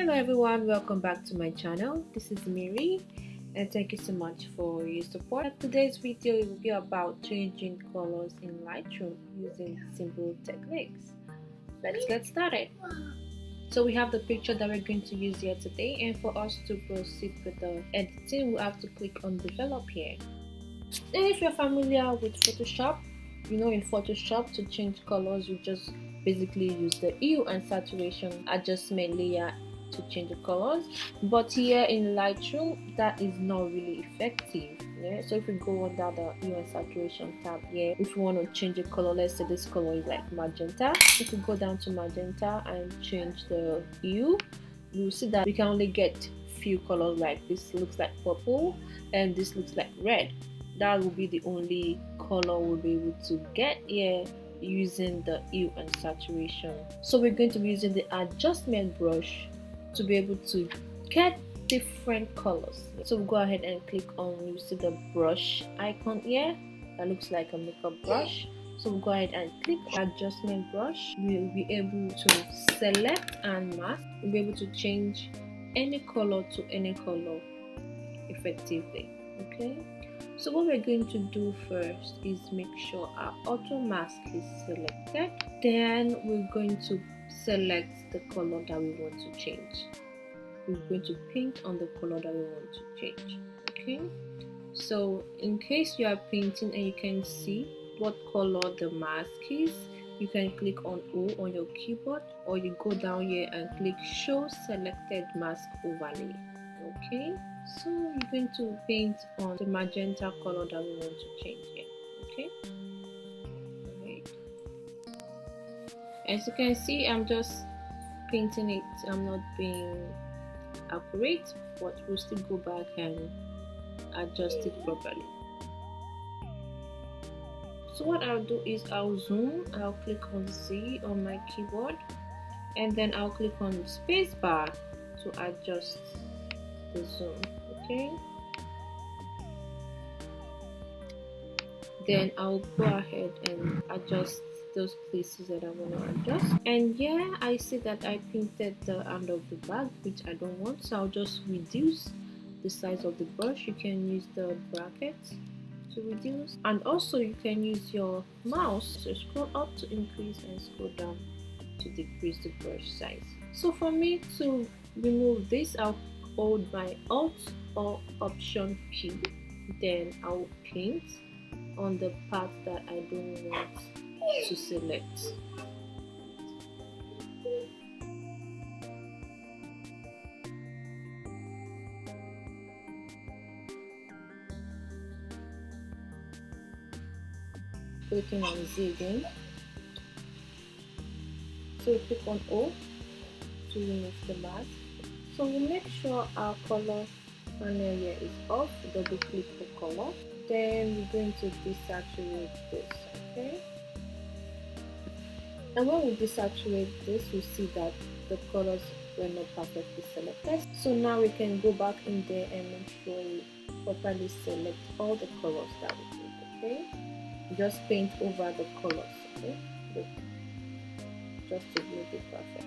Hello everyone, welcome back to my channel. This is Mary and thank you so much for your support. Today's video will be about changing colors in Lightroom using simple techniques. Let's get started. So we have the picture that we're going to use here today, and for us to proceed with the editing we have to click on develop here. And if you're familiar with Photoshop, you know in Photoshop to change colors you just basically use the hue and saturation adjustment layer to change the colors, but here in Lightroom that is not really effective. So if we go under the hue and saturation tab here, if you want to change the color, let's say this color is like magenta, if we go down to magenta and change the hue, you'll see that we can only get few colors. Like this looks like purple and this looks like red. That will be the only color we'll be able to get here using the hue and saturation. So we're going to be using the adjustment brush to be able to get different colors. So we'll go ahead and click on, you see the brush icon here that looks like a makeup brush. So we'll go ahead and click adjustment brush. We'll be able to select and mask. We'll be able to change any color to any color effectively. Okay, so what we're going to do first is make sure our auto mask is selected. Then we're going to select the color that we want to change. We're going to paint on the color that we want to change. Okay, so in case you are painting and you can see what color the mask is, you can click on O on your keyboard, or you go down here and click show selected mask overlay. Okay, so you're going to paint on the magenta color that we want to change here. Okay, right. As you can see, I'm just painting it. I'm not being accurate, but we'll still go back and adjust it properly. So what I'll do is I'll zoom, I'll click on Z on my keyboard, and then I'll click on space bar to adjust the zoom. Okay, then I'll go ahead and adjust those places that I want to adjust. And yeah, I see that I painted the end of the bag, which I don't want, so I'll just reduce the size of the brush. You can use the brackets to reduce, and also you can use your mouse to scroll up to increase and scroll down to decrease the brush size. So for me to remove this, I'll hold my Alt or Option key, then I'll paint on the part that I don't want to select. Clicking on Z again. So click on O to remove the mask. So we make sure our color panel here is off. Double click the color. Then we're going to desaturate this. Okay. And when we desaturate this, we see that the colors were not perfectly selected. So now we can go back in there and make sure we properly select all the colors that we need. Okay, just paint over the colors. Okay, just to make it perfect.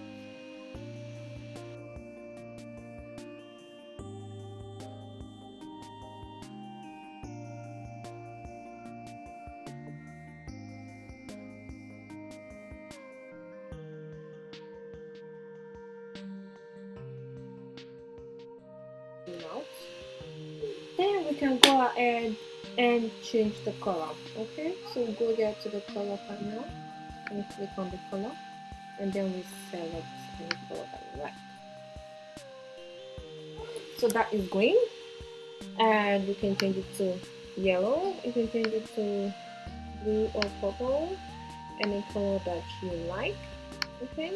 Out. Then we can go ahead and change the color. Okay, so we go there to the color panel and click on the color, and then we select any color that we like. So that is green, and you can change it to yellow, you can change it to blue or purple, any color that you like. Okay,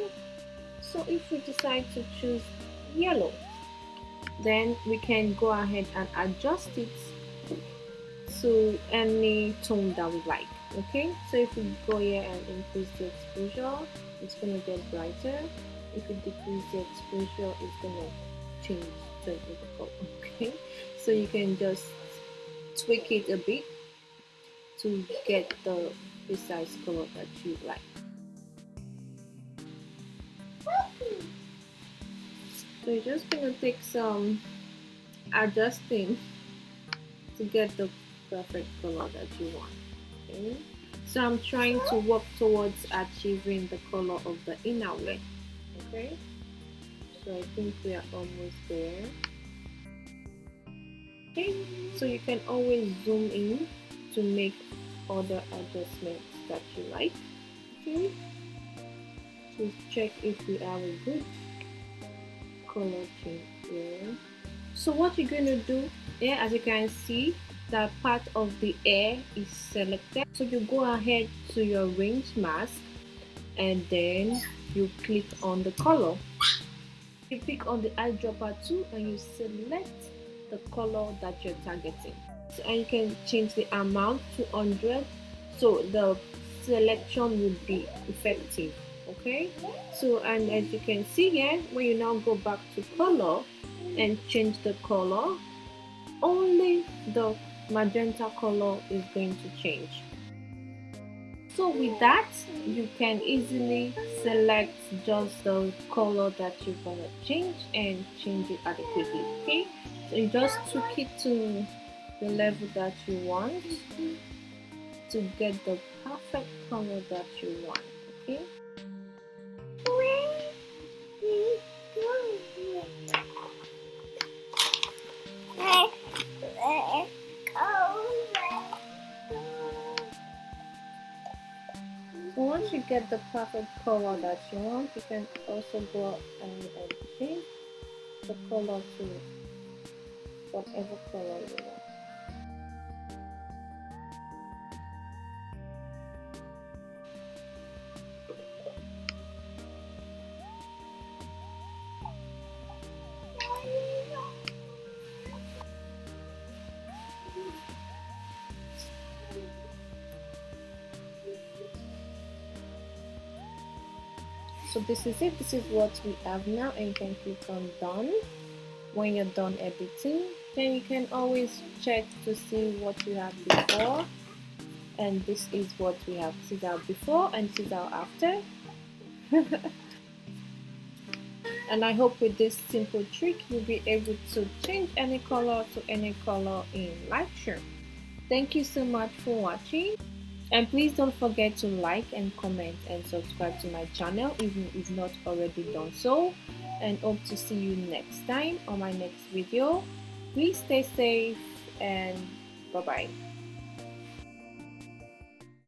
so if we decide to choose yellow, then we can go ahead and adjust it to any tone that we like. Okay, so if we go here and increase the exposure, it's going to get brighter. If we decrease the exposure, it's going to change to another color. Okay, so you can just tweak it a bit to get the precise color that you like. So you're just gonna take some adjusting to get the perfect color that you want. Okay. So I'm trying to work towards achieving the color of the inner wear. Okay. So I think we are almost there. Okay. So you can always zoom in to make other adjustments that you like. Okay. To check if we have a good color change here. So what you're going to do here, as you can see, that part of the air is selected. So you go ahead to your range mask and then you click on the color. You pick on the eyedropper too and you select the color that you're targeting. So, and you can change the amount to 100 so the selection will be effective. Okay, so and as you can see here, when you now go back to color and change the color, only the magenta color is going to change. So with that, you can easily select just the color that you're gonna change and change it adequately. Okay, so you just tweak it to the level that you want to get the perfect color that you want. Okay. So once you get the perfect color that you want, you can also go and change the color to whatever color you want. So this is it. This is what we have now, and you can click on done. When you're done editing, then you can always check to see what you have before, and this is what we have. This is our before and this is our after. And I hope with this simple trick you'll be able to change any color to any color in Lightroom. Thank you so much for watching, and please don't forget to like and comment and subscribe to my channel if you've not already done so, and hope to see you next time on my next video. Please stay safe and bye bye.